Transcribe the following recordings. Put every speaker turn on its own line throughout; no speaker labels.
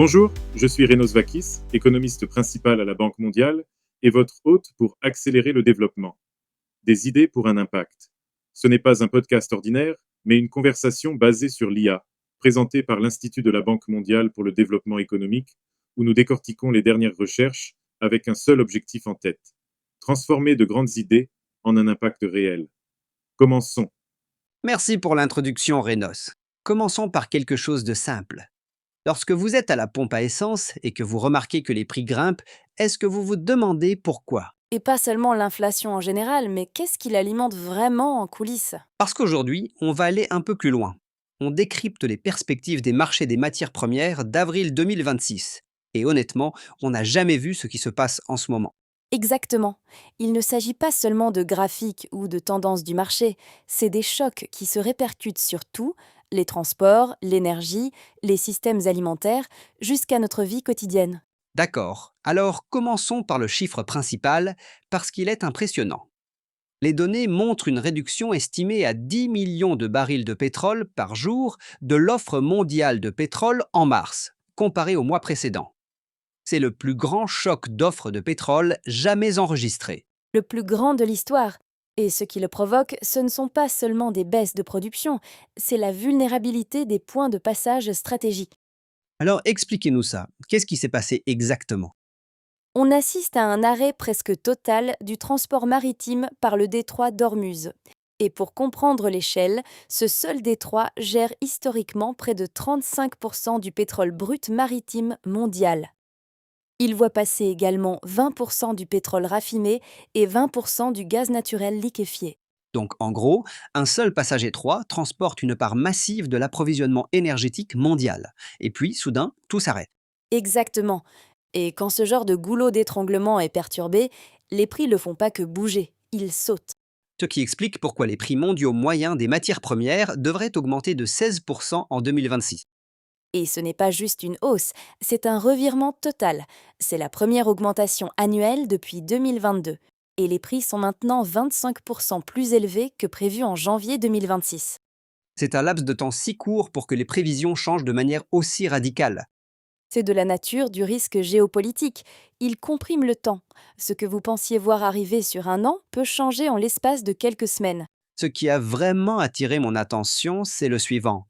Bonjour, je suis Renos Vakis, économiste principal à la Banque mondiale et votre hôte pour accélérer le développement. Des idées pour un impact. Ce n'est pas un podcast ordinaire, mais une conversation basée sur l'IA, présentée par l'Institut de la Banque mondiale pour le développement économique, où nous décortiquons les dernières recherches avec un seul objectif en tête: transformer de grandes idées en un impact réel. Commençons.
Merci pour l'introduction, Renos. Commençons par quelque chose de simple. Lorsque vous êtes à la pompe à essence et que vous remarquez que les prix grimpent, est-ce que vous vous demandez pourquoi?
Et pas seulement l'inflation en général, mais qu'est-ce qui l'alimente vraiment en coulisses?
Parce qu'aujourd'hui, on va aller un peu plus loin. On décrypte les perspectives des marchés des matières premières d'avril 2026. Et honnêtement, on n'a jamais vu ce qui se passe en ce moment.
Exactement. Il ne s'agit pas seulement de graphiques ou de tendances du marché, c'est des chocs qui se répercutent sur tout, les transports, l'énergie, les systèmes alimentaires, jusqu'à notre vie quotidienne.
D'accord, alors commençons par le chiffre principal, parce qu'il est impressionnant. Les données montrent une réduction estimée à 10 millions de barils de pétrole par jour de l'offre mondiale de pétrole en mars, comparé au mois précédent. C'est le plus grand choc d'offre de pétrole jamais enregistré.
Le plus grand de l'histoire. Et ce qui le provoque, ce ne sont pas seulement des baisses de production, c'est la vulnérabilité des points de passage stratégiques.
Alors expliquez-nous ça. Qu'est-ce qui s'est passé exactement?
On assiste à un arrêt presque total du transport maritime par le détroit d'Ormuz. Et pour comprendre l'échelle, ce seul détroit gère historiquement près de 35% du pétrole brut maritime mondial. Il voit passer également 20% du pétrole raffiné et 20% du gaz naturel liquéfié.
Donc en gros, un seul passage étroit transporte une part massive de l'approvisionnement énergétique mondial. Et puis, soudain, tout s'arrête.
Exactement. Et quand ce genre de goulot d'étranglement est perturbé, les prix ne font pas que bouger, ils sautent.
Ce qui explique pourquoi les prix mondiaux moyens des matières premières devraient augmenter de 16% en 2026.
Et ce n'est pas juste une hausse, c'est un revirement total. C'est la première augmentation annuelle depuis 2022. Et les prix sont maintenant 25% plus élevés que prévu en janvier 2026.
C'est un laps de temps si court pour que les prévisions changent de manière aussi radicale.
C'est de la nature du risque géopolitique. Il comprime le temps. Ce que vous pensiez voir arriver sur un an peut changer en l'espace de quelques semaines.
Ce qui a vraiment attiré mon attention, c'est le suivant.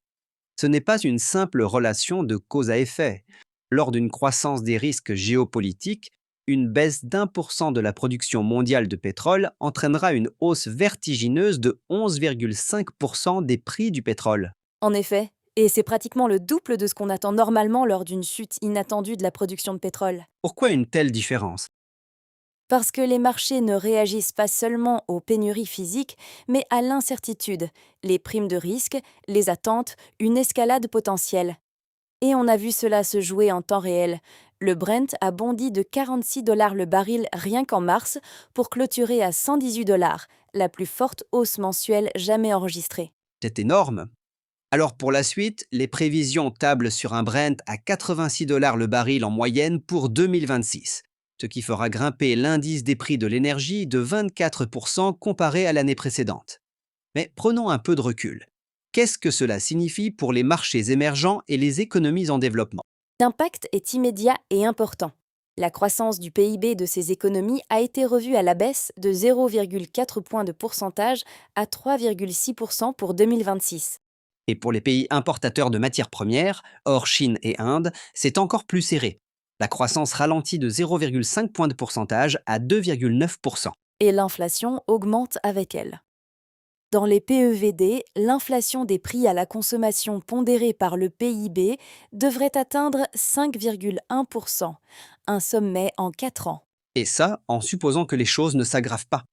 Ce n'est pas une simple relation de cause à effet. Lors d'une croissance des risques géopolitiques, une baisse d'1% de la production mondiale de pétrole entraînera une hausse vertigineuse de 11,5% des prix du pétrole.
En effet, et c'est pratiquement le double de ce qu'on attend normalement lors d'une chute inattendue de la production de pétrole.
Pourquoi une telle différence?
Parce que les marchés ne réagissent pas seulement aux pénuries physiques, mais à l'incertitude, les primes de risque, les attentes, une escalade potentielle. Et on a vu cela se jouer en temps réel. Le Brent a bondi de 46 $ le baril rien qu'en mars pour clôturer à 118 $, la plus forte hausse mensuelle jamais enregistrée.
C'est énorme. Alors pour la suite, les prévisions tablent sur un Brent à 86 $ le baril en moyenne pour 2026, ce qui fera grimper l'indice des prix de l'énergie de 24% comparé à l'année précédente. Mais prenons un peu de recul. Qu'est-ce que cela signifie pour les marchés émergents et les économies en développement?
L'impact est immédiat et important. La croissance du PIB de ces économies a été revue à la baisse de 0,4 points de pourcentage à 3,6% pour 2026.
Et pour les pays importateurs de matières premières, hors Chine et Inde, c'est encore plus serré. La croissance ralentit de 0,5 points de pourcentage à 2,9%.
Et l'inflation augmente avec elle. Dans les PEVD, l'inflation des prix à la consommation pondérée par le PIB devrait atteindre 5,1%, un sommet en 4 ans.
Et ça, en supposant que les choses ne s'aggravent pas.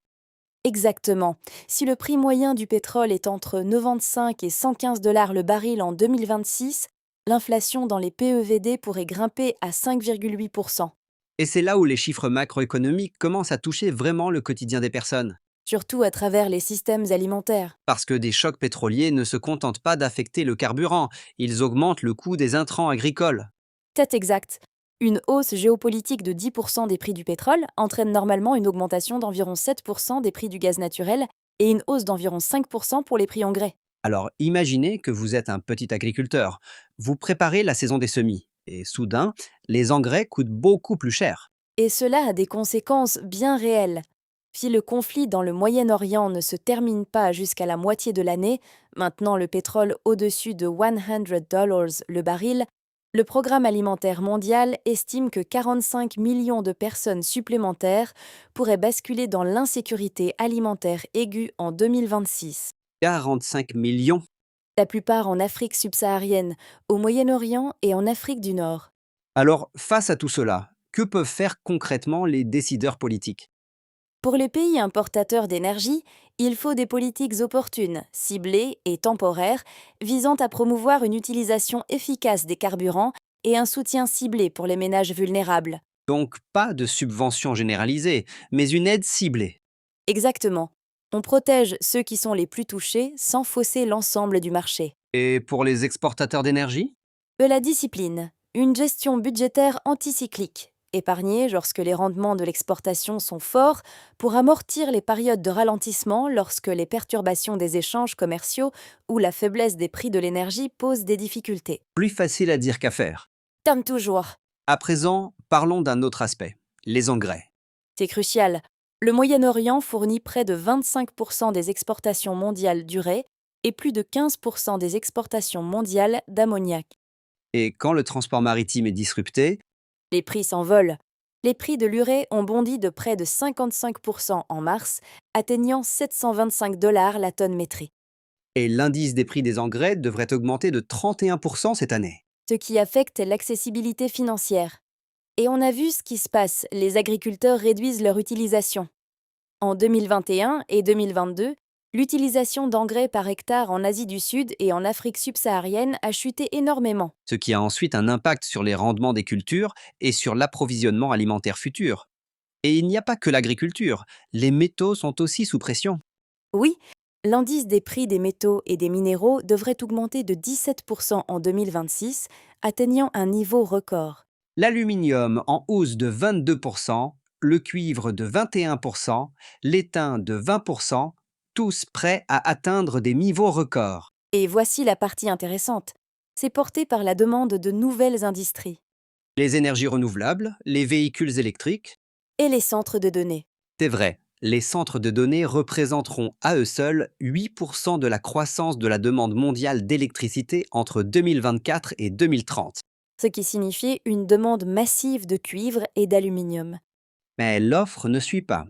Exactement. Si le prix moyen du pétrole est entre 95 et 115 $ le baril en 2026, l'inflation dans les PEVD pourrait grimper à 5,8%.
Et c'est là où les chiffres macroéconomiques commencent à toucher vraiment le quotidien des personnes.
Surtout à travers les systèmes alimentaires.
Parce que des chocs pétroliers ne se contentent pas d'affecter le carburant, ils augmentent le coût des intrants agricoles.
C'est exact. Une hausse géopolitique de 10% des prix du pétrole entraîne normalement une augmentation d'environ 7% des prix du gaz naturel et une hausse d'environ 5% pour les prix engrais.
Alors imaginez que vous êtes un petit agriculteur. Vous préparez la saison des semis. Et soudain, les engrais coûtent beaucoup plus cher.
Et cela a des conséquences bien réelles. Si le conflit dans le Moyen-Orient ne se termine pas jusqu'à la moitié de l'année, maintenant le pétrole au-dessus de $100 le baril, le Programme alimentaire mondial estime que 45 millions de personnes supplémentaires pourraient basculer dans l'insécurité alimentaire aiguë en 2026.
45 millions.
La plupart en Afrique subsaharienne, au Moyen-Orient et en Afrique du Nord.
Alors, face à tout cela, que peuvent faire concrètement les décideurs politiques?
Pour les pays importateurs d'énergie, il faut des politiques opportunes, ciblées et temporaires, visant à promouvoir une utilisation efficace des carburants et un soutien ciblé pour les ménages vulnérables.
Donc, pas de subventions généralisées, mais une aide ciblée.
Exactement. On protège ceux qui sont les plus touchés sans fausser l'ensemble du marché.
Et pour les exportateurs d'énergie?
De la discipline, une gestion budgétaire anticyclique, épargnée lorsque les rendements de l'exportation sont forts pour amortir les périodes de ralentissement lorsque les perturbations des échanges commerciaux ou la faiblesse des prix de l'énergie posent des difficultés.
Plus facile à dire qu'à faire.
Comme toujours.
À présent, parlons d'un autre aspect, les engrais.
C'est crucial. Le Moyen-Orient fournit près de 25% des exportations mondiales d'urée et plus de 15% des exportations mondiales d'ammoniac.
Et quand le transport maritime est disrupté,
Les prix s'envolent. Les prix de l'urée ont bondi de près de 55% en mars, atteignant $725 la tonne métrique,
et l'indice des prix des engrais devrait augmenter de 31% cette année.
ce qui affecte l'accessibilité financière. Et on a vu ce qui se passe, les agriculteurs réduisent leur utilisation. En 2021 et 2022, l'utilisation d'engrais par hectare en Asie du Sud et en Afrique subsaharienne a chuté énormément.
Ce qui a ensuite un impact sur les rendements des cultures et sur l'approvisionnement alimentaire futur. Et il n'y a pas que l'agriculture, les métaux sont aussi sous pression.
Oui, l'indice des prix des métaux et des minéraux devrait augmenter de 17% en 2026, atteignant un niveau record.
L'aluminium en hausse de 22%, le cuivre de 21%, l'étain de 20%, tous prêts à atteindre des niveaux records.
Et voici la partie intéressante. C'est porté par la demande de nouvelles industries
Les énergies renouvelables, les véhicules électriques,
et les centres de données.
c'est vrai, les centres de données représenteront à eux seuls 8% de la croissance de la demande mondiale d'électricité entre 2024 et 2030.
Ce qui signifie une demande massive de cuivre et d'aluminium.
Mais l'offre ne suit pas.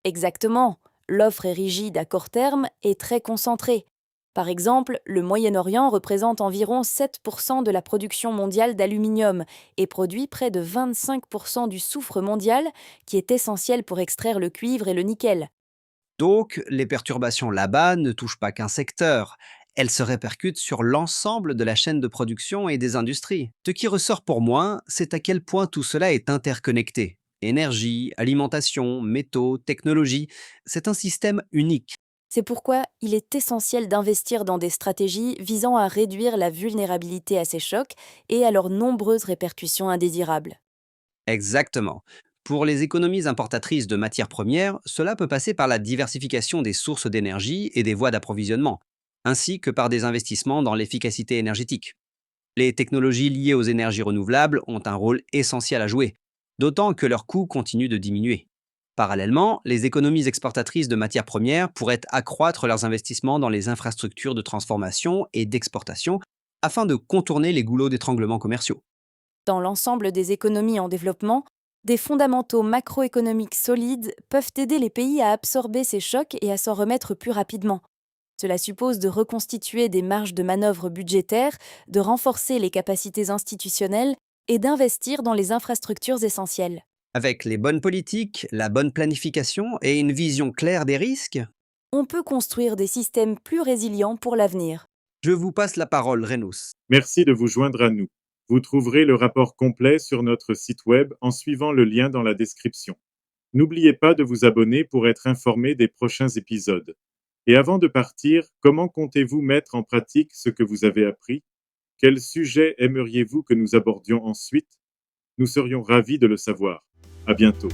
Exactement, l'offre est rigide à court terme et très concentrée. Par exemple, le Moyen-Orient représente environ 7% de la production mondiale d'aluminium et produit près de 25% du soufre mondial qui est essentiel pour extraire le cuivre et le nickel.
Donc, les perturbations là-bas ne touchent pas qu'un secteur. Elles se répercutent sur l'ensemble de la chaîne de production et des industries. Ce qui ressort pour moi, c'est à quel point tout cela est interconnecté. Énergie, alimentation, métaux, technologie, c'est un système unique.
C'est pourquoi il est essentiel d'investir dans des stratégies visant à réduire la vulnérabilité à ces chocs et à leurs nombreuses répercussions indésirables.
Exactement. Pour les économies importatrices de matières premières, cela peut passer par la diversification des sources d'énergie et des voies d'approvisionnement, ainsi que par des investissements dans l'efficacité énergétique. Les technologies liées aux énergies renouvelables ont un rôle essentiel à jouer, d'autant que leurs coûts continuent de diminuer. Parallèlement, les économies exportatrices de matières premières pourraient accroître leurs investissements dans les infrastructures de transformation et d'exportation afin de contourner les goulots d'étranglement commerciaux.
Dans l'ensemble des économies en développement, des fondamentaux macroéconomiques solides peuvent aider les pays à absorber ces chocs et à s'en remettre plus rapidement. Cela suppose de reconstituer des marges de manœuvre budgétaires, de renforcer les capacités institutionnelles et d'investir dans les infrastructures essentielles.
Avec les bonnes politiques, la bonne planification et une vision claire des risques,
On peut construire des systèmes plus résilients pour l'avenir.
je vous passe la parole, Renous.
Merci de vous joindre à nous. Vous trouverez le rapport complet sur notre site web en suivant le lien dans la description. N'oubliez pas de vous abonner pour être informé des prochains épisodes. Et avant de partir, comment comptez-vous mettre en pratique ce que vous avez appris? Quel sujet aimeriez-vous que nous abordions ensuite? Nous serions ravis de le savoir. À bientôt.